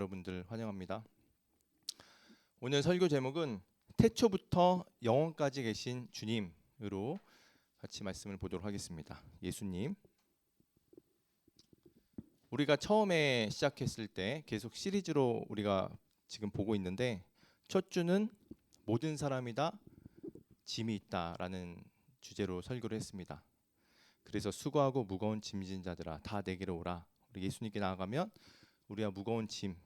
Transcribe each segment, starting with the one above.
여러분들 환영합니다. 오늘 설교 제목은 태초부터 영원까지 계신 주님으로 같이 말씀을 보도록 하겠습니다. 예수님. 우리가 처음에 시작했을 때 계속 시리즈로 우리가 지금 보고 있는데 첫 주는 모든 사람이 다 짐이 있다라는 주제로 설교를 했습니다. 그래서 수고하고 무거운 짐진 자들아 다 내게로 오라. 우리 예수님께 나아가면 우리와 무거운 짐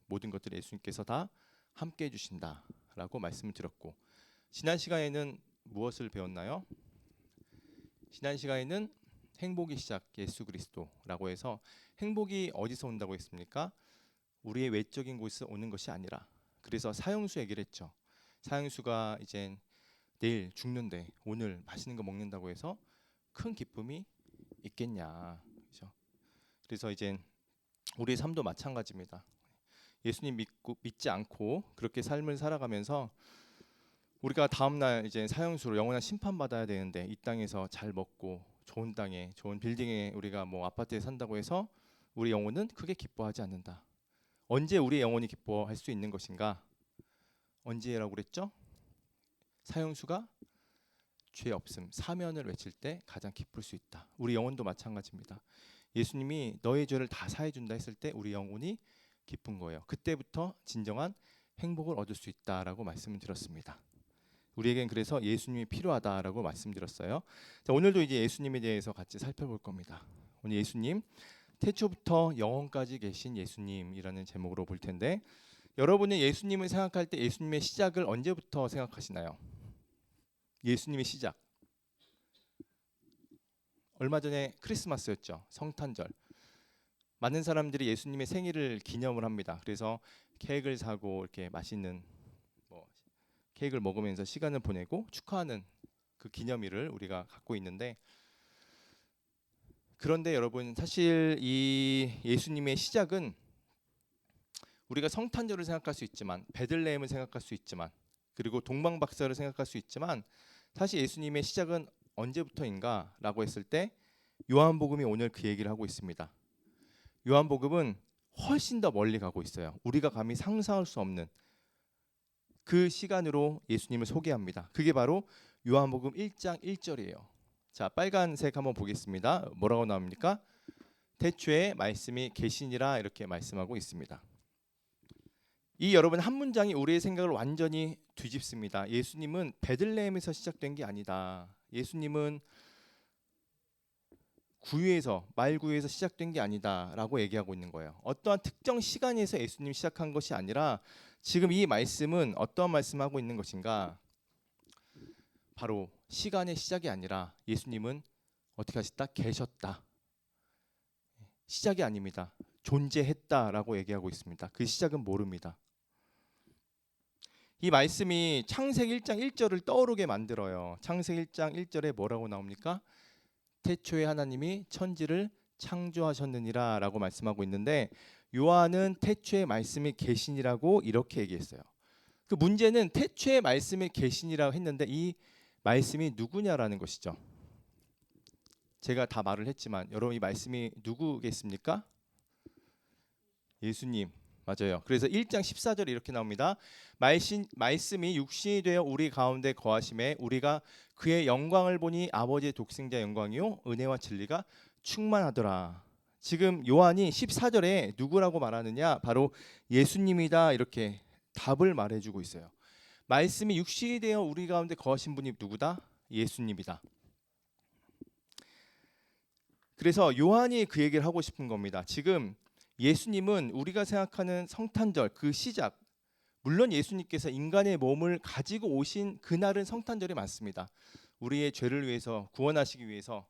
모든 것들을 예수님께서 다 함께 해주신다라고 말씀을 드렸고, 지난 시간에는 무엇을 배웠나요? 지난 시간에는 행복의 시작 예수 그리스도라고 해서 행복이 어디서 온다고 했습니까? 우리의 외적인 곳에서 오는 것이 아니라, 그래서 사형수 얘기를 했죠. 사형수가 이제 내일 죽는데 오늘 맛있는 거 먹는다고 해서 큰 기쁨이 있겠냐, 그렇죠? 그래서 이제 우리의 삶도 마찬가지입니다. 예수님 믿지 않고 그렇게 삶을 살아가면서 우리가 다음날 이제 사형수로 영원한 심판받아야 되는데 이 땅에서 잘 먹고 좋은 땅에 좋은 빌딩에 우리가 뭐 아파트에 산다고 해서 우리 영혼은 크게 기뻐하지 않는다. 언제 우리 영혼이 기뻐할 수 있는 것인가? 언제라고 그랬죠? 사형수가 죄 없음 사면을 외칠 때 가장 기쁠 수 있다. 우리 영혼도 마찬가지입니다. 예수님이 너의 죄를 다 사해 준다 했을 때 우리 영혼이 기쁜 거예요. 그때부터 진정한 행복을 얻을 수 있다라고 말씀을 드렸습니다. 우리에겐 그래서 예수님이 필요하다라고 말씀드렸어요. 자, 오늘도 이제 예수님에 대해서 같이 살펴볼 겁니다. 오늘 예수님, 태초부터 영원까지 계신 예수님이라는 제목으로 볼 텐데, 여러분이 예수님을 생각할 때 예수님의 시작을 언제부터 생각하시나요? 예수님의 시작. 얼마 전에 크리스마스였죠. 성탄절. 많은 사람들이 예수님의 생일을 기념을 합니다. 그래서 케이크를 사고 이렇게 맛있는 케이크를 먹으면서 시간을 보내고 축하하는 그 기념일을 우리가 갖고 있는데, 그런데 여러분 사실 이 예수님의 시작은 우리가 성탄절을 생각할 수 있지만, 베들레헴을 생각할 수 있지만, 그리고 동방박사를 생각할 수 있지만, 사실 예수님의 시작은 언제부터인가라고 했을 때 요한복음이 오늘 그 얘기를 하고 있습니다. 요한복음은 훨씬 더 멀리 가고 있어요. 우리가 감히 상상할 수 없는 그 시간으로 예수님을 소개합니다. 그게 바로 요한복음 1장 1절이에요. 자, 빨간색 한번 보겠습니다. 뭐라고 나옵니까? 태초에 말씀이 계시니라 이렇게 말씀하고 있습니다. 이 여러분 한 문장이 우리의 생각을 완전히 뒤집습니다. 예수님은 베들레헴에서 시작된 게 아니다. 예수님은 구유에서 말구유에서 시작된 게 아니다라고 얘기하고 있는 거예요. 어떠한 특정 시간에서 예수님이 시작한 것이 아니라 지금 이 말씀은 어떠한 말씀하고 있는 것인가? 바로 시간의 시작이 아니라 예수님은 어떻게 하셨다? 계셨다. 시작이 아닙니다. 존재했다라고 얘기하고 있습니다. 그 시작은 모릅니다. 이 말씀이 창세기 1장 1절을 떠오르게 만들어요. 창세기 1장 1절에 뭐라고 나옵니까? 태초에 하나님이 천지를 창조하셨느니라 라고 말씀하고 있는데, 요한은 태초에 말씀이 계시니라고 이렇게 얘기했어요. 그 문제는 태초에 말씀이 계시니라고 했는데 이 말씀이 누구냐라는 것이죠. 제가 다 말을 했지만 여러분 이 말씀이 누구겠습니까? 예수님. 맞아요. 그래서 1장 14절에 이렇게 나옵니다. 말씀이 육신이 되어 우리 가운데 거하심에 우리가 그의 영광을 보니 아버지의 독생자 영광이요 은혜와 진리가 충만하더라. 지금 요한이 14절에 누구라고 말하느냐? 바로 예수님이다 이렇게 답을 말해주고 있어요. 말씀이 육신이 되어 우리 가운데 거하신 분이 누구다? 예수님이다. 그래서 요한이 그 얘기를 하고 싶은 겁니다. 지금 예수님은 우리가 생각하는 성탄절 그 시작, 물론 예수님께서 인간의 몸을 가지고 오신 그날은 성탄절이 맞습니다. 우리의 죄를 위해서 구원하시기 위해서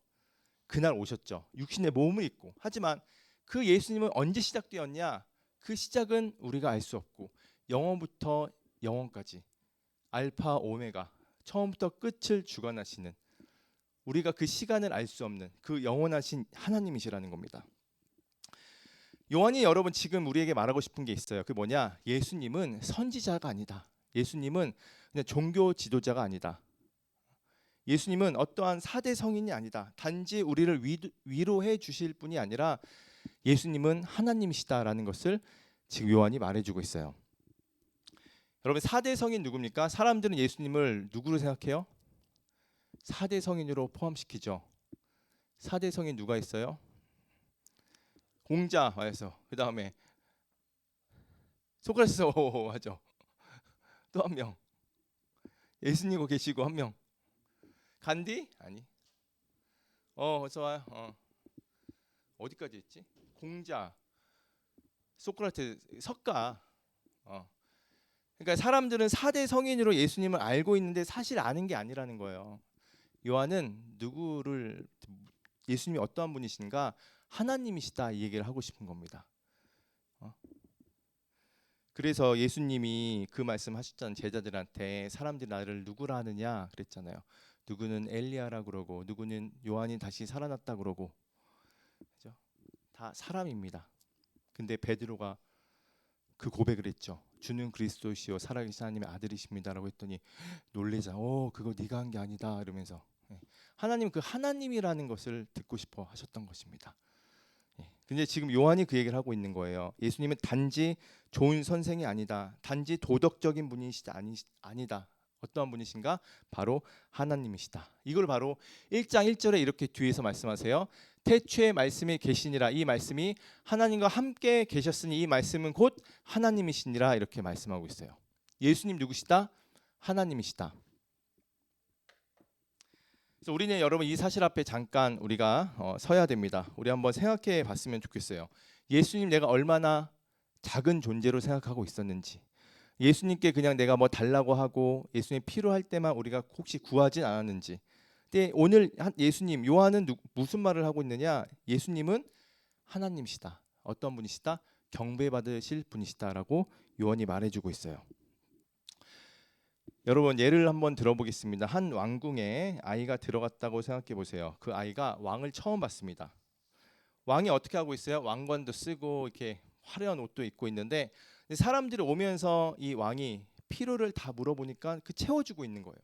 그날 오셨죠. 육신의 몸을 입고. 하지만 그 예수님은 언제 시작되었냐? 그 시작은 우리가 알 수 없고 영원부터 영원까지 알파 오메가 처음부터 끝을 주관하시는, 우리가 그 시간을 알 수 없는 그 영원하신 하나님이시라는 겁니다. 요한이 여러분 지금 우리에게 말하고 싶은 게 있어요. 그 뭐냐? 예수님은 선지자가 아니다. 예수님은 그냥 종교 지도자가 아니다. 예수님은 어떠한 사대 성인이 아니다. 단지 우리를 위로해 주실 분이 아니라 예수님은 하나님이시다라는 것을 지금 요한이 말해주고 있어요. 여러분 4대 성인 누굽니까? 사람들은 예수님을 누구로 생각해요? 4대 성인으로 포함시키죠. 4대 성인 누가 있어요? 공자 와서 그 다음에 소크라테스 하죠. 또 한 명. 예수님고 계시고 한 명. 간디? 아니. 어서 와요. 어디까지 했지? 공자, 소크라테스, 석가. 그러니까 사람들은 4대 성인으로 예수님을 알고 있는데 사실 아는 게 아니라는 거예요. 요한은 누구를 예수님이 어떠한 분이신가? 하나님이시다 이 얘기를 하고 싶은 겁니다. 그래서 예수님이 그 말씀하셨잖아요. 제자들한테 사람들이 나를 누구라 하느냐 그랬잖아요. 누구는 엘리야라 그러고 누구는 요한이 다시 살아났다 그러고, 그죠? 다 사람입니다. 근데 베드로가 그 고백을 했죠. 주는 그리스도시요 살아계신 하나님의 아들이십니다라고 했더니 놀래자. 그거 네가 한 게 아니다 이러면서 하나님 그 하나님이라는 것을 듣고 싶어 하셨던 것입니다. 근데 지금 요한이 그 얘기를 하고 있는 거예요. 예수님은 단지 좋은 선생이 아니다. 단지 도덕적인 분이시다 아니다. 어떠한 분이신가? 바로 하나님이시다. 이걸 바로 1장 1절에 이렇게 뒤에서 말씀하세요. 태초에 말씀이 계시니라. 이 말씀이 하나님과 함께 계셨으니 이 말씀은 곧 하나님이시니라. 이렇게 말씀하고 있어요. 예수님 누구시다? 하나님이시다. 그래서 우리는 여러분 이 사실 앞에 잠깐 우리가 서야 됩니다. 우리 한번 생각해 봤으면 좋겠어요. 예수님 내가 얼마나 작은 존재로 생각하고 있었는지, 예수님께 그냥 내가 뭐 달라고 하고 예수님 필요할 때만 우리가 혹시 구하진 않았는지. 근데 오늘 예수님 요한은 무슨 말을 하고 있느냐? 예수님은 하나님이시다. 어떤 분이시다? 경배받으실 분이시다라고 요한이 말해주고 있어요. 여러분 예를 한번 들어보겠습니다. 한 왕궁에 아이가 들어갔다고 생각해 보세요. 그 아이가 왕을 처음 봤습니다. 왕이 어떻게 하고 있어요? 왕관도 쓰고 이렇게 화려한 옷도 입고 있는데 사람들이 오면서 이 왕이 필요를 다 물어보니까 그 채워주고 있는 거예요.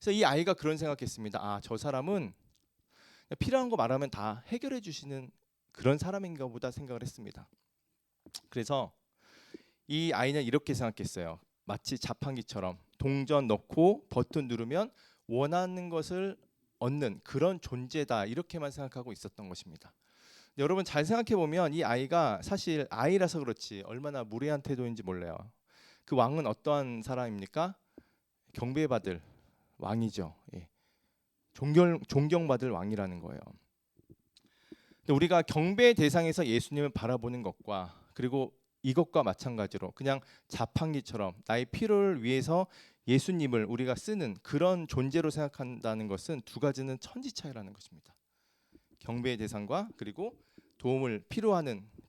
그래서 이 아이가 그런 생각했습니다. 아, 저 사람은 필요한 거 말하면 다 해결해 주시는 그런 사람인가 보다 생각을 했습니다. 그래서 이 아이는 이렇게 생각했어요. 마치 자판기처럼 동전 넣고 버튼 누르면 원하는 것을 얻는 그런 존재다 이렇게만 생각하고 있었던 것입니다. 여러분 잘 생각해 보면 이 아이가 사실 아이라서 그렇지 얼마나 무례한 태도인지 몰라요. 그 왕은 어떠한 사람입니까? 경배받을 왕이죠. 예. 존경받을 왕이라는 거예요. 근데 우리가 경배 대상에서 예수님을 바라보는 것과 그리고 이것과 마찬가지로 그냥 자판기처럼 나의 필요를 위해서 예수님을 우리가 쓰는 그런 존재로 생각한다는 것은 두 가지는 천지 차이라는 것입니다. 경배의 대상과 그리고 도움을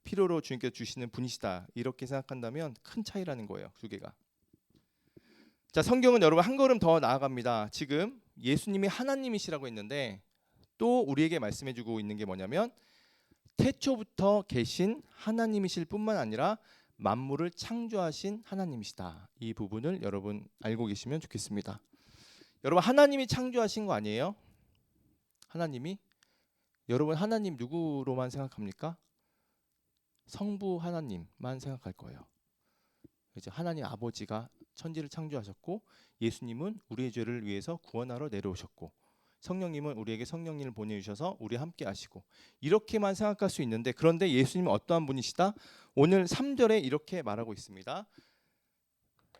필요로 주님께서 주시는 분이시다 이렇게 생각한다면 큰 차이라는 거예요. 두 개가. 자, 성경은 여러분 한 걸음 더 나아갑니다. 지금 예수님이 하나님이시라고 했는데 또 우리에게 말씀해주고 있는 게 뭐냐면 태초부터 계신 하나님이실 뿐만 아니라 만물을 창조하신 하나님이시다. 이 부분을 여러분 알고 계시면 좋겠습니다. 여러분 하나님이 창조하신 거 아니에요? 하나님이? 여러분 하나님 누구로만 생각합니까? 성부 하나님만 생각할 거예요. 이제 하나님 아버지가 천지를 창조하셨고 예수님은 우리의 죄를 위해서 구원하러 내려오셨고 성령님은 우리에게 성령님을 보내주셔서 우리 함께 하시고 이렇게만 생각할 수 있는데 그런데 예수님은 어떠한 분이시다? 오늘 3절에 이렇게 말하고 있습니다.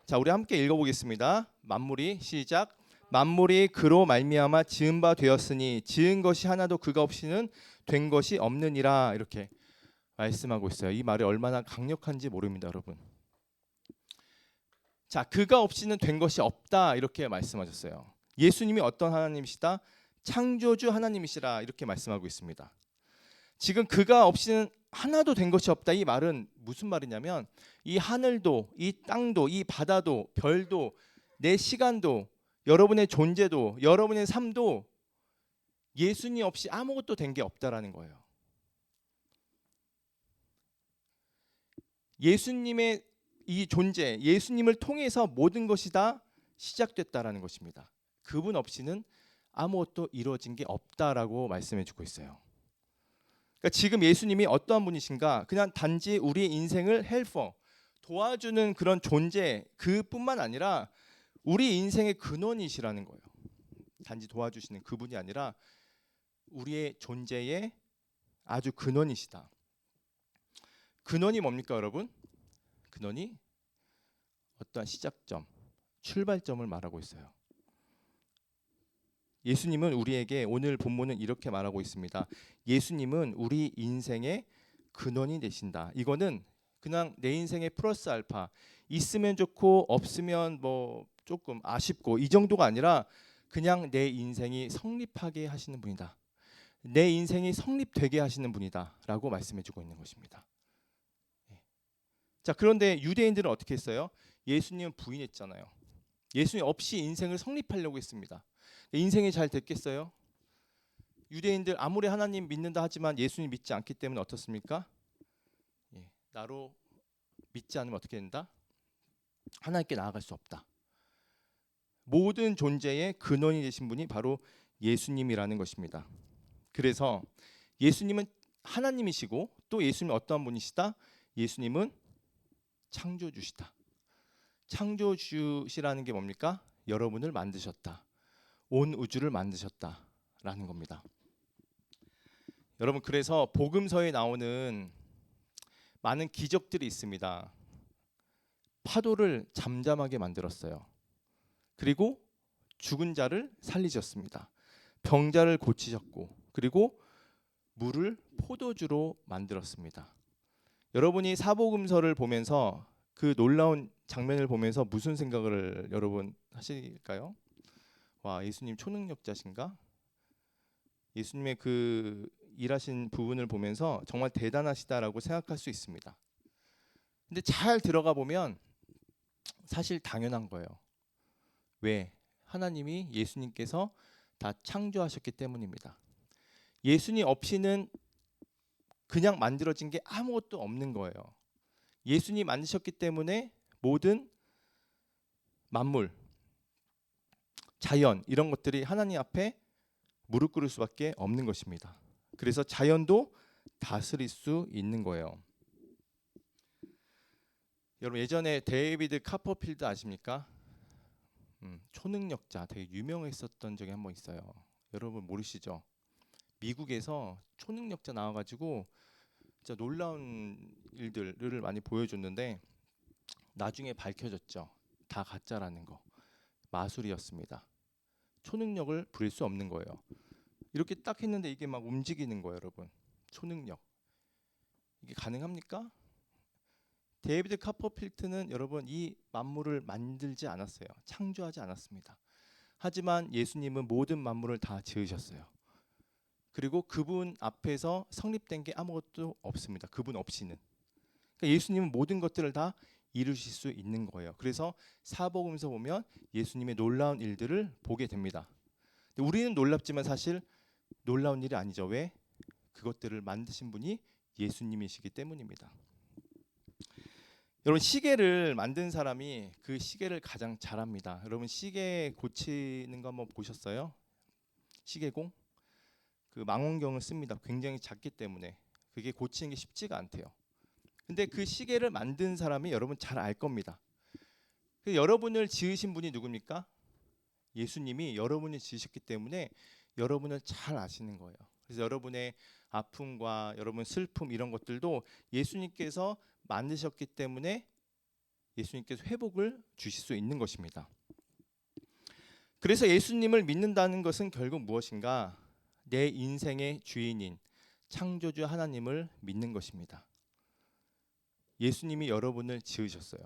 자, 우리 함께 읽어보겠습니다. 만물이 시작. 만물이 그로 말미암아 지은 바 되었으니 지은 것이 하나도 그가 없이는 된 것이 없느니라 이렇게 말씀하고 있어요. 이 말이 얼마나 강력한지 모릅니다, 여러분. 자, 그가 없이는 된 것이 없다 이렇게 말씀하셨어요. 예수님이 어떤 하나님이시다? 창조주 하나님이시라 이렇게 말씀하고 있습니다. 지금 그가 없이는 하나도 된 것이 없다 이 말은 무슨 말이냐면 이 하늘도 이 땅도 이 바다도 별도 내 시간도 여러분의 존재도 여러분의 삶도 예수님 없이 아무것도 된 게 없다라는 거예요. 예수님의 이 존재, 예수님을 통해서 모든 것이 다 시작됐다라는 것입니다. 그분 없이는 아무것도 이루어진 게 없다라고 말씀해 주고 있어요. 그러니까 지금 예수님이 어떠한 분이신가? 그냥 단지 우리의 인생을 헬퍼, 도와주는 그런 존재 그뿐만 아니라 우리 인생의 근원이시라는 거예요. 단지 도와주시는 그분이 아니라 우리의 존재의 아주 근원이시다. 근원이 뭡니까, 여러분? 근원이 어떠한 시작점, 출발점을 말하고 있어요. 예수님은 우리에게 오늘 본문은 이렇게 말하고 있습니다. 예수님은 우리 인생의 근원이 되신다. 이거는 그냥 내 인생의 플러스 알파, 있으면 좋고 없으면 뭐 조금 아쉽고 이 정도가 아니라 그냥 내 인생이 성립하게 하시는 분이다. 내 인생이 성립되게 하시는 분이다라고 말씀해주고 있는 것입니다. 자, 그런데 유대인들은 어떻게 했어요? 예수님은 부인했잖아요. 예수님 없이 인생을 성립하려고 했습니다. 인생이 잘 됐겠어요? 유대인들 아무리 하나님 믿는다 하지만 예수님 믿지 않기 때문에 어떻습니까? 나로 믿지 않으면 어떻게 된다? 하나님께 나아갈 수 없다. 모든 존재의 근원이 되신 분이 바로 예수님이라는 것입니다. 그래서 예수님은 하나님이시고 또 예수님은 어떠한 분이시다? 예수님은 창조주시다. 창조주시라는 게 뭡니까? 여러분을 만드셨다. 온 우주를 만드셨다라는 겁니다. 여러분, 그래서 복음서에 나오는 많은 기적들이 있습니다. 파도를 잠잠하게 만들었어요. 그리고 죽은 자를 살리셨습니다. 병자를 고치셨고, 그리고 물을 포도주로 만들었습니다. 여러분이 사복음서를 보면서 그 놀라운 장면을 보면서 무슨 생각을 여러분 하실까요? 와, 예수님 초능력자신가? 예수님의 그 일하신 부분을 보면서 정말 대단하시다라고 생각할 수 있습니다. 근데 잘 들어가 보면 사실 당연한 거예요. 왜? 하나님이 예수님께서 다 창조하셨기 때문입니다. 예수님 없이는 그냥 만들어진 게 아무것도 없는 거예요. 예수님 만드셨기 때문에 모든 만물, 자연 이런 것들이 하나님 앞에 무릎 꿇을 수밖에 없는 것입니다. 그래서 자연도 다스릴 수 있는 거예요. 여러분, 예전에 데이비드 카퍼필드 아십니까? 초능력자 되게 유명했었던 적이 한 번 있어요. 여러분 모르시죠? 미국에서 초능력자 나와가지고 진짜 놀라운 일들을 많이 보여줬는데 나중에 밝혀졌죠. 다 가짜라는 거. 마술이었습니다. 초능력을 부릴 수 없는 거예요. 이렇게 딱 했는데 이게 막 움직이는 거예요, 여러분. 초능력. 이게 가능합니까? 데이비드 카퍼필드는 여러분 이 만물을 만들지 않았어요. 창조하지 않았습니다. 하지만 예수님은 모든 만물을 다 지으셨어요. 그리고 그분 앞에서 성립된 게 아무것도 없습니다. 그분 없이는. 그러니까 예수님은 모든 것들을 다 이루실 수 있는 거예요. 그래서 사복음서 보면 예수님의 놀라운 일들을 보게 됩니다. 근데 우리는 놀랍지만 사실 놀라운 일이 아니죠. 왜? 그것들을 만드신 분이 예수님이시기 때문입니다. 여러분, 시계를 만든 사람이 그 시계를 가장 잘합니다. 여러분, 시계 고치는 거 한번 보셨어요? 시계공? 그 망원경을 씁니다. 굉장히 작기 때문에 그게 고치는 게 쉽지가 않대요. 근데 그 시계를 만든 사람이 여러분 잘 알 겁니다. 여러분을 지으신 분이 누굽니까? 예수님이 여러분을 지으셨기 때문에 여러분을 잘 아시는 거예요. 그래서 여러분의 아픔과 여러분 슬픔 이런 것들도 예수님께서 만드셨기 때문에 예수님께서 회복을 주실 수 있는 것입니다. 그래서 예수님을 믿는다는 것은 결국 무엇인가? 내 인생의 주인인 창조주 하나님을 믿는 것입니다. 예수님이 여러분을 지으셨어요.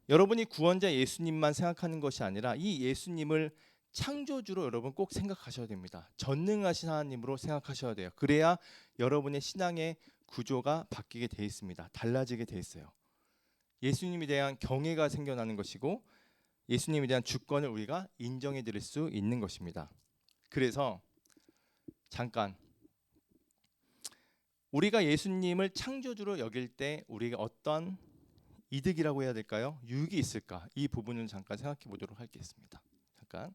여러분이 구원자 예수님만 생각하는 것이 아니라 이 예수님을 창조주로 여러분 꼭 생각하셔야 됩니다. 전능하신 하나님으로 생각하셔야 돼요. 그래야 여러분의 신앙의 구조가 바뀌게 돼 있습니다. 달라지게 돼 있어요. 예수님에 대한 경외가 생겨나는 것이고 예수님에 대한 주권을 우리가 인정해 드릴 수 있는 것입니다. 그래서 잠깐 우리가 예수님을 창조주로 여길 때 우리가 어떤 이득이라고 해야 될까요? 유익이 있을까? 이 부분을 잠깐 생각해 보도록 하겠습니다. 잠깐.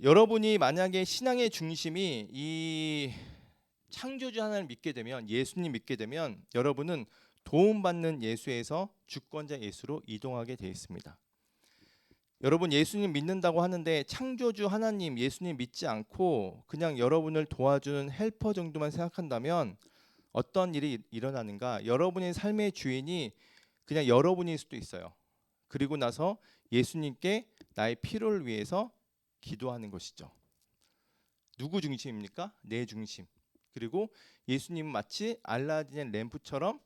여러분이 만약에 신앙의 중심이 이 창조주 하나를 믿게 되면, 예수님 믿게 되면 여러분은 도움받는 예수에서 주권자 예수로 이동하게 되어 있습니다. 여러분 예수님 믿는다고 하는데 창조주 하나님 예수님 믿지 않고 그냥 여러분을 도와주는 헬퍼 정도만 생각한다면 어떤 일이 일어나는가? 여러분의 삶의 주인이 그냥 여러분일 수도 있어요. 그리고 나서 예수님께 나의 필요를 위해서 기도하는 것이죠. 누구 중심입니까? 내 중심. 그리고 예수님은 마치 알라딘의 램프처럼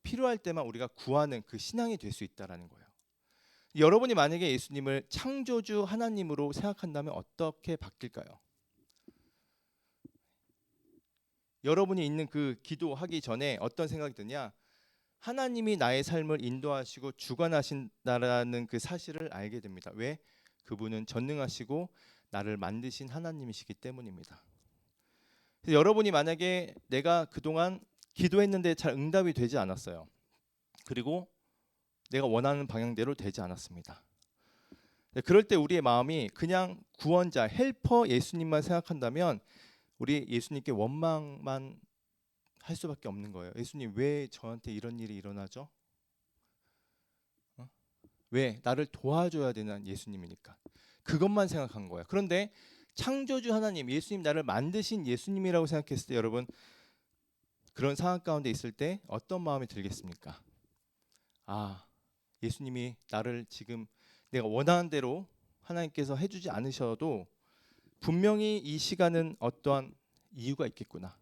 필요할 때만 우리가 구하는 그 신앙이 될 수 있다라는 거예요. 여러분이 만약에 예수님을 창조주 하나님으로 생각한다면 어떻게 바뀔까요? 여러분이 있는 그 기도하기 전에 어떤 생각이 드냐? 하나님이 나의 삶을 인도하시고 주관하신다라는 그 사실을 알게 됩니다. 왜? 그분은 전능하시고 나를 만드신 하나님이시기 때문입니다. 여러분이 만약에 내가 그동안 기도했는데 잘 응답이 되지 않았어요. 그리고 내가 원하는 방향대로 되지 않았습니다. 그럴 때 우리의 마음이 그냥 구원자, 헬퍼 예수님만 생각한다면 우리 예수님께 원망만 할 수밖에 없는 거예요. 예수님 왜 저한테 이런 일이 일어나죠? 왜? 나를 도와줘야 되는 예수님이니까. 그것만 생각한 거예요. 그런데 창조주 하나님, 예수님 나를 만드신 예수님이라고 생각했을 때 여러분 그런 상황 가운데 있을 때 어떤 마음이 들겠습니까? 아, 예수님이 나를 지금 내가 원하는 대로 하나님께서 해주지 않으셔도 분명히 이 시간은 어떠한 이유가 있겠구나.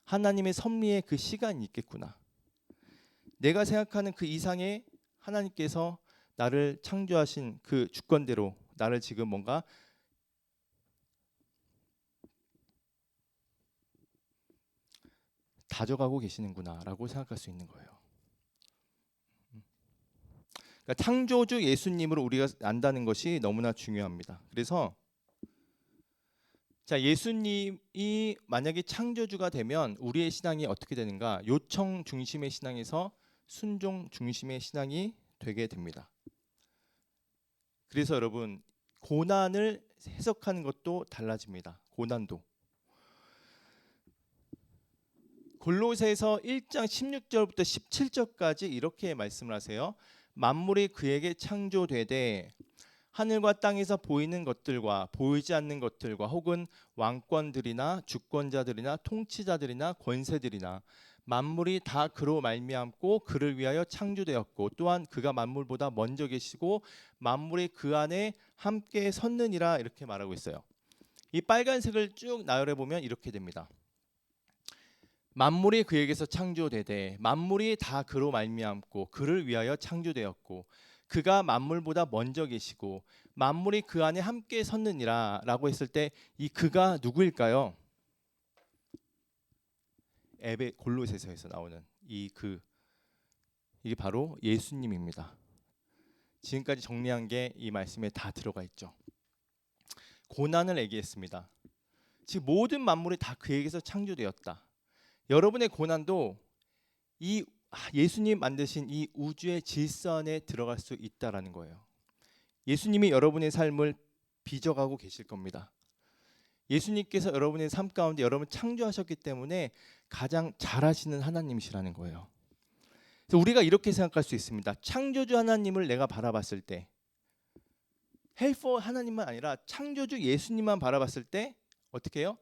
하나님의 섭리의 그 시간이 있겠구나. 내가 생각하는 그 이상의 하나님께서 나를 창조하신 그 주권대로 나를 지금 뭔가 다져가고 계시는구나라고 생각할 수 있는 거예요. 그러니까 창조주 예수님으로 우리가 안다는 것이 너무나 중요합니다. 그래서 자, 예수님이 만약에 창조주가 되면 우리의 신앙이 어떻게 되는가? 요청 중심의 신앙에서 순종 중심의 신앙이 되게 됩니다. 그래서 여러분 고난을 해석하는 것도 달라집니다. 고난도. 골로새서 1장 16절부터 17절까지 이렇게 말씀을 하세요. 만물이 그에게 창조되되 하늘과 땅에서 보이는 것들과 보이지 않는 것들과 혹은 왕권들이나 주권자들이나 통치자들이나 권세들이나 만물이 다 그로 말미암고 그를 위하여 창조되었고 또한 그가 만물보다 먼저 계시고 만물이 그 안에 함께 섰느니라 이렇게 말하고 있어요. 이 빨간색을 쭉 나열해 보면 이렇게 됩니다. 만물이 그에게서 창조되되 만물이 다 그로 말미암고 그를 위하여 창조되었고 그가 만물보다 먼저 계시고 만물이 그 안에 함께 섰느니라 라고 했을 때 이 그가 누구일까요? 골로새서에서 나오는 이 그, 이게 바로 예수님입니다. 지금까지 정리한 게 이 말씀에 다 들어가 있죠. 고난을 얘기했습니다. 즉 모든 만물이 다 그에게서 창조되었다. 여러분의 고난도 이 예수님 만드신 이 우주의 질서 안에 들어갈 수 있다라는 거예요. 예수님이 여러분의 삶을 빚어가고 계실 겁니다. 예수님께서 여러분의 삶 가운데 여러분 창조하셨기 때문에 가장 잘하시는 하나님이시라는 거예요. 그래서 우리가 이렇게 생각할 수 있습니다. 창조주 하나님을 내가 바라봤을 때 헬퍼 하나님만 아니라 창조주 예수님만 바라봤을 때 어떻게 해요?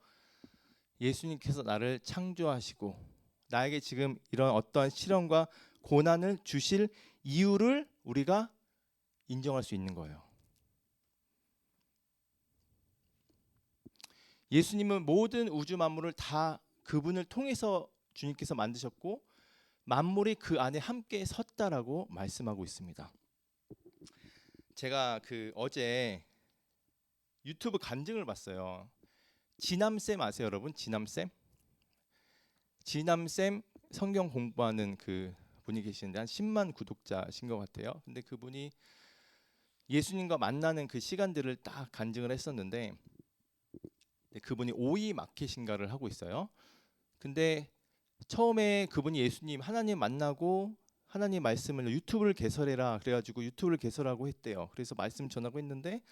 예수님께서 나를 창조하시고 나에게 지금 이런 어떠한 시련과 고난을 주실 이유를 우리가 인정할 수 있는 거예요. 예수님은 모든 우주 만물을 다 그분을 통해서 주님께서 만드셨고 만물이 그 안에 함께 섰다라고 말씀하고 있습니다. 제가 어제 유튜브 간증을 봤어요. 지남쌤 아세요, 여러분? 지남쌤? 지남쌤 성경 공부하는 그 분이 계시는데 한 10만 구독자신 것 같아요. 근데 그분이 예수님과 만나는 그 시간들을 딱 간증을 했었는데 그분이 오이 마켓인가를 하고 있어요. 근데 처음에 그분이 예수님 하나님 만나고 하나님 말씀을 유튜브를 개설해라 그래가지고 유튜브를 개설하고 했대요. 그래서 말씀 전하고 했는데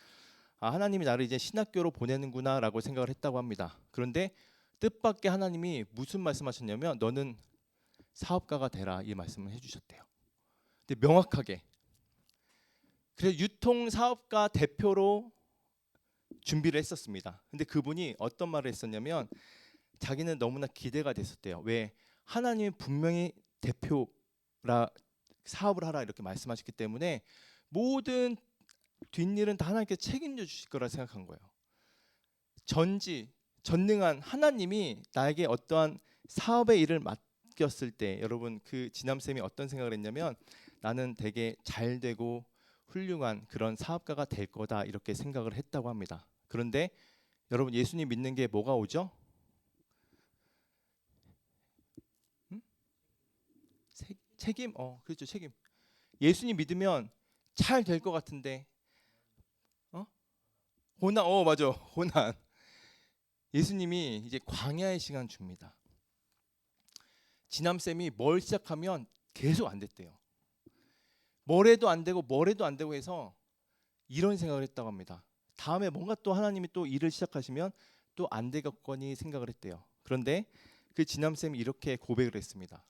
하나님이 나를 이제 신학교로 보내는구나라고 생각을 했다고 합니다. 그런데 뜻밖의 하나님이 무슨 말씀하셨냐면 너는 사업가가 되라 이 말씀을 해주셨대요. 근데 명확하게. 그래서 유통사업가 대표로 준비를 했었습니다. 근데 그분이 어떤 말을 했었냐면 자기는 너무나 기대가 됐었대요. 왜? 하나님이 분명히 대표라 사업을 하라 이렇게 말씀하셨기 때문에 모든 뒷일은 다 하나님께 책임져 주실 거라 생각한 거예요. 전능한 하나님이 나에게 어떠한 사업의 일을 맡겼을 때 여러분 그 지남쌤이 어떤 생각을 했냐면 나는 되게 잘 되고 훌륭한 그런 사업가가 될 거다 이렇게 생각을 했다고 합니다. 그런데 여러분 예수님 믿는 게 뭐가 오죠? 책임? 그렇죠. 책임. 예수님 믿으면 잘 될 것 같은데 고난, 맞아. 고난. 예수님이 이제 광야의 시간 줍니다. 지남쌤이 뭘 시작하면 계속 안 됐대요. 뭐래도 안 되고 뭐래도 안 되고 해서 이런 생각을 했다고 합니다. 다음에 뭔가 또 하나님이 또 일을 시작하시면 또 안 되겠거니 생각을 했대요. 그런데 그 지남쌤이 이렇게 고백을 했습니다.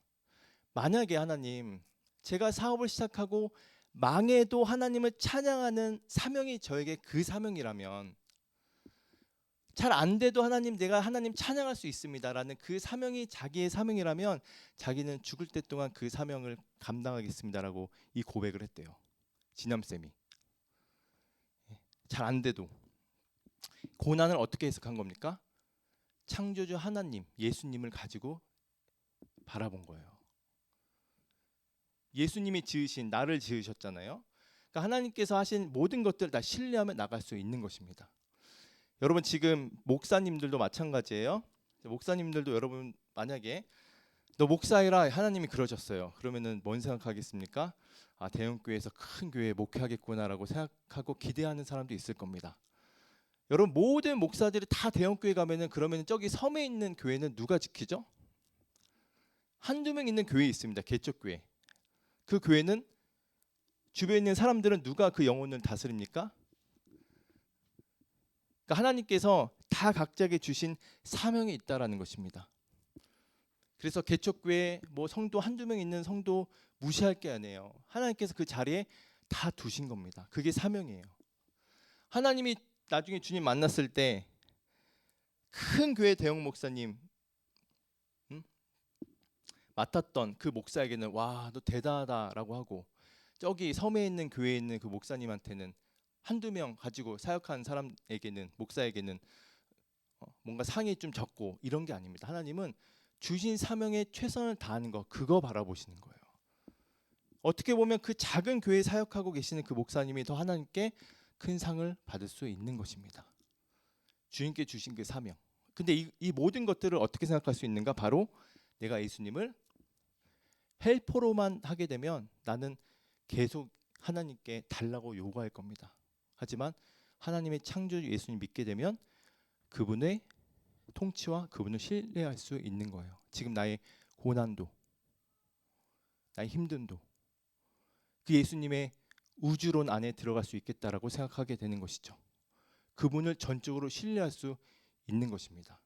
만약에 하나님, 제가 사업을 시작하고 망해도 하나님을 찬양하는 사명이 저에게 그 사명이라면 잘 안 돼도 하나님 내가 하나님 찬양할 수 있습니다라는 그 사명이 자기의 사명이라면 자기는 죽을 때 동안 그 사명을 감당하겠습니다라고 이 고백을 했대요. 지남쌤이. 잘 안 돼도 고난을 어떻게 해석한 겁니까? 창조주 하나님, 예수님을 가지고 바라본 거예요. 예수님이 지으신 나를 지으셨잖아요. 그러니까 하나님께서 하신 모든 것들 다 신뢰하며 나갈 수 있는 것입니다. 여러분 지금 목사님들도 마찬가지예요. 목사님들도 여러분 만약에 너 목사이라 하나님이 그러셨어요. 그러면은 뭔 생각하겠습니까? 대형 교회에서 큰 교회에 목회하겠구나라고 생각하고 기대하는 사람도 있을 겁니다. 여러분 모든 목사들이 다 대형 교회 가면은 그러면은 저기 섬에 있는 교회는 누가 지키죠? 한두 명 있는 교회 있습니다. 개척 교회. 그 교회는 주변에 있는 사람들은 누가 그 영혼을 다스립니까? 그러니까 하나님께서 다 각자에게 주신 사명이 있다라는 것입니다. 그래서 개척교회 뭐 성도 한두 명 있는 성도 무시할 게 아니에요. 하나님께서 그 자리에 다 두신 겁니다. 그게 사명이에요. 하나님이 나중에 주님 만났을 때 큰 교회 대형 목사님 맡았던 그 목사에게는 와, 너 대단하다라고 하고 저기 섬에 있는 교회에 있는 그 목사님한테는 한두 명 가지고 사역한 사람에게는 목사에게는 뭔가 상이 좀 적고 이런 게 아닙니다. 하나님은 주신 사명에 최선을 다하는 거 그거 바라보시는 거예요. 어떻게 보면 그 작은 교회에 사역하고 계시는 그 목사님이 더 하나님께 큰 상을 받을 수 있는 것입니다. 주님께 주신 그 사명. 근데 이 모든 것들을 어떻게 생각할 수 있는가? 바로 내가 예수님을 헬퍼로만 하게 되면 나는 계속 하나님께 달라고 요구할 겁니다. 하지만 하나님의 창조주 예수님 믿게 되면 그분의 통치와 그분을 신뢰할 수 있는 거예요. 지금 나의 고난도, 나의 힘듦도 그 예수님의 우주론 안에 들어갈 수 있겠다라고 생각하게 되는 것이죠. 그분을 전적으로 신뢰할 수 있는 것입니다.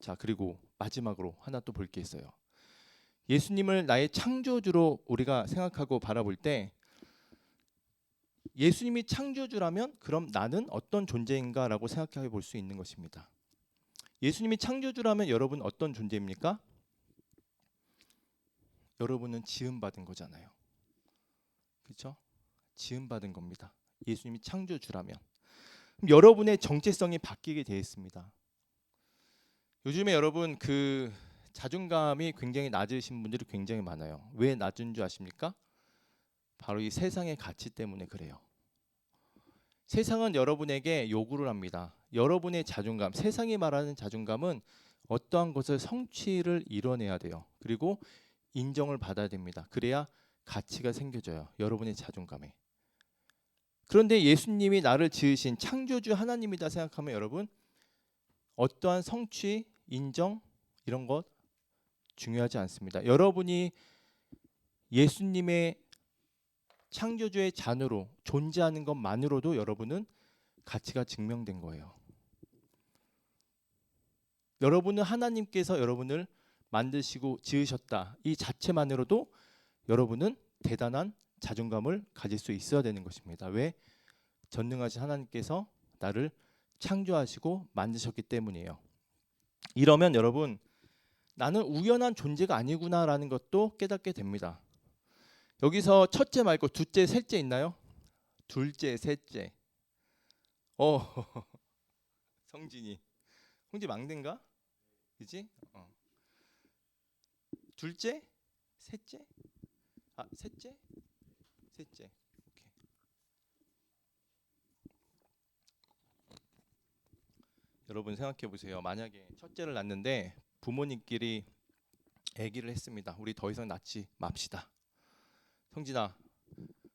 자, 그리고 마지막으로 하나 또 볼 게 있어요. 예수님을 나의 창조주로 우리가 생각하고 바라볼 때 예수님이 창조주라면 그럼 나는 어떤 존재인가라고 생각해 볼 수 있는 것입니다. 예수님이 창조주라면 여러분 어떤 존재입니까? 여러분은 지음받은 거잖아요. 그렇죠? 지음받은 겁니다. 예수님이 창조주라면. 그럼 여러분의 정체성이 바뀌게 되어 있습니다. 요즘에 여러분 그 자존감이 굉장히 낮으신 분들이 굉장히 많아요. 왜 낮은 줄 아십니까? 바로 이 세상의 가치 때문에 그래요. 세상은 여러분에게 요구를 합니다. 여러분의 자존감, 세상이 말하는 자존감은 어떠한 것을 성취를 이뤄내야 돼요. 그리고 인정을 받아야 됩니다. 그래야 가치가 생겨져요. 여러분의 자존감에. 그런데 예수님이 나를 지으신 창조주 하나님이다 생각하면 여러분 어떠한 성취, 인정 이런 것 중요하지 않습니다. 여러분이 예수님의 창조주의 자녀로 존재하는 것만으로도 여러분은 가치가 증명된 거예요. 여러분은 하나님께서 여러분을 만드시고 지으셨다. 이 자체만으로도 여러분은 대단한 자존감을 가질 수 있어야 되는 것입니다. 왜? 전능하신 하나님께서 나를 창조하시고 만드셨기 때문이에요. 이러면 여러분, 나는 우연한 존재가 아니구나라는 것도 깨닫게 됩니다. 여기서 첫째 말고 둘째, 셋째 있나요? 둘째, 셋째. 성진이. 홍지 막내인가? 그지? 둘째? 셋째? 셋째? 셋째. 오케이. 여러분 생각해 보세요. 만약에 첫째를 낳는데 부모님끼리 얘기를 했습니다. 우리 더 이상 낳지 맙시다. 성진아,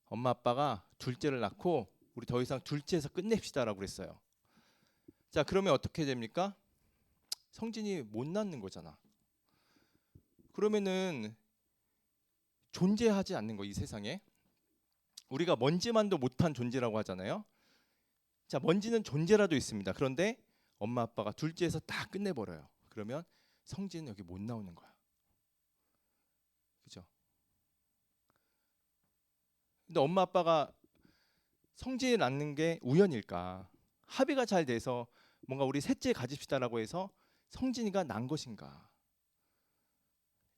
엄마 아빠가 둘째를 낳고 우리 더 이상 둘째에서 끝냅시다라고 그랬어요. 자, 그러면 어떻게 됩니까? 성진이 못 낳는 거잖아. 그러면은 존재하지 않는 거, 이 세상에. 우리가 먼지만도 못한 존재라고 하잖아요. 자, 먼지는 존재라도 있습니다. 그런데 엄마 아빠가 둘째에서 딱 끝내버려요. 그러면 성진은 여기 못 나오는 거야. 그죠? 근데 엄마 아빠가 성진을 낳는 게 우연일까? 합의가 잘 돼서 뭔가 우리 셋째 가집시다라고 해서 성진이가 난 것인가?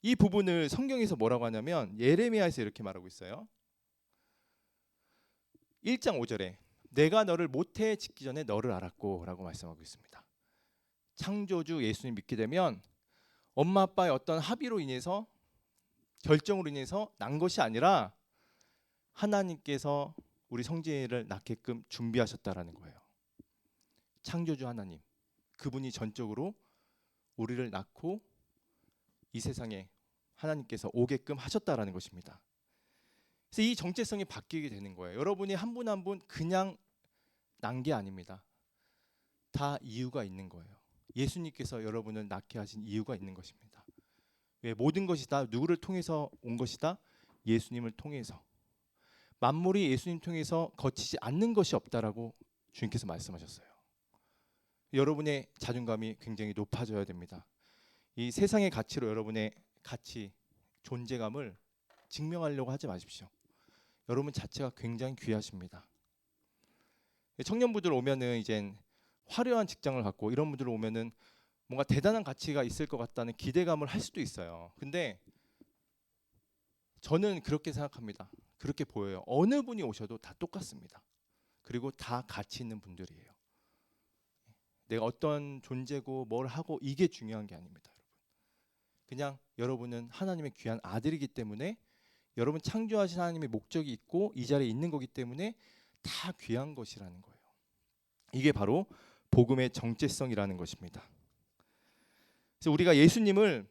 이 부분을 성경에서 뭐라고 하냐면 예레미야에서 이렇게 말하고 있어요. 1장 5절에 내가 너를 모태에 짓기 전에 너를 알았고 라고 말씀하고 있습니다. 창조주 예수님 믿게 되면 엄마 아빠의 어떤 합의로 인해서, 결정으로 인해서 난 것이 아니라 하나님께서 우리 성진이를 낳게끔 준비하셨다라는 거예요. 창조주 하나님, 그분이 전적으로 우리를 낳고 이 세상에 하나님께서 오게끔 하셨다라는 것입니다. 그래서 이 정체성이 바뀌게 되는 거예요. 여러분이 한 분 한 분 그냥 난 게 아닙니다. 다 이유가 있는 거예요. 예수님께서 여러분을 낳게 하신 이유가 있는 것입니다. 왜? 모든 것이 다 누구를 통해서 온 것이다? 예수님을 통해서. 만물이 예수님 통해서 거치지 않는 것이 없다라고 주님께서 말씀하셨어요. 여러분의 자존감이 굉장히 높아져야 됩니다. 이 세상의 가치로 여러분의 가치, 존재감을 증명하려고 하지 마십시오. 여러분 자체가 굉장히 귀하십니다. 청년분들 오면은 이젠 화려한 직장을 갖고 이런 분들 오면은 뭔가 대단한 가치가 있을 것 같다는 기대감을 할 수도 있어요. 근데 저는 그렇게 생각합니다. 그렇게 보여요. 어느 분이 오셔도 다 똑같습니다. 그리고 다 가치 있는 분들이에요. 내가 어떤 존재고 뭘 하고 이게 중요한 게 아닙니다, 여러분. 그냥 여러분은 하나님의 귀한 아들이기 때문에, 여러분 창조하신 하나님의 목적이 있고 이 자리에 있는 거기 때문에 다 귀한 것이라는 거예요. 이게 바로 복음의 정체성이라는 것입니다. 그래서 우리가 예수님을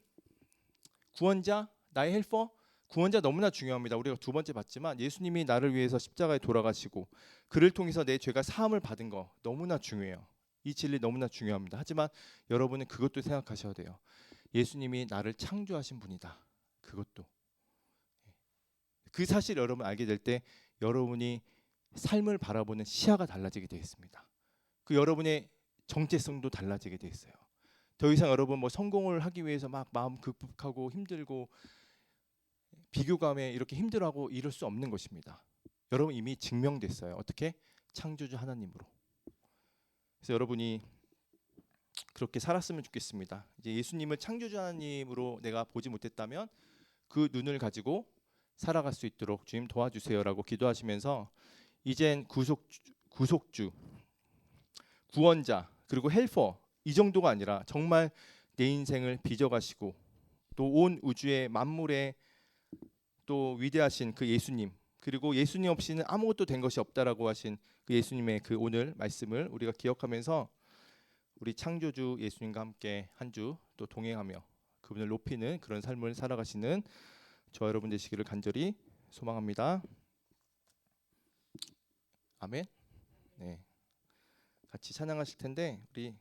구원자, 나의 헬퍼, 구원자 너무나 중요합니다. 우리가 두 번째 봤지만 예수님이 나를 위해서 십자가에 돌아가시고 그를 통해서 내 죄가 사함을 받은 거 너무나 중요해요. 이 진리 너무나 중요합니다. 하지만 여러분은 그것도 생각하셔야 돼요. 예수님이 나를 창조하신 분이다. 그것도. 그 사실 여러분 알게 될 때 여러분이 삶을 바라보는 시야가 달라지게 되어 있습니다. 그 여러분의 정체성도 달라지게 되어 있어요. 더 이상 여러분 뭐 성공을 하기 위해서 막 마음 극복하고 힘들고 비교감에 이렇게 힘들어하고 이럴 수 없는 것입니다. 여러분 이미 증명됐어요. 어떻게? 창조주 하나님으로. 그래서 여러분이 그렇게 살았으면 좋겠습니다. 이제 예수님을 창조주 하나님으로 내가 보지 못했다면 그 눈을 가지고 살아갈 수 있도록 주님 도와주세요라고 기도하시면서 이젠 구속주, 구원자, 그리고 헬퍼 이 정도가 아니라 정말 내 인생을 빚어가시고 또 온 우주의 만물에 또 위대하신 그 예수님, 그리고 예수님 없이는 아무것도 된 것이 없다라고 하신 그 예수님의 그 오늘 말씀을 우리가 기억하면서 우리 창조주 예수님과 함께 한 주 또 동행하며 그분을 높이는 그런 삶을 살아가시는 저와 여러분 되시기를 간절히 소망합니다. 아멘. 네, 같이 찬양하실 텐데 우리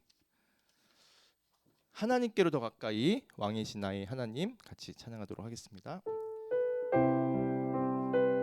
하나님께로 더 가까이 왕이신 나의 하나님 같이 찬양하도록 하겠습니다.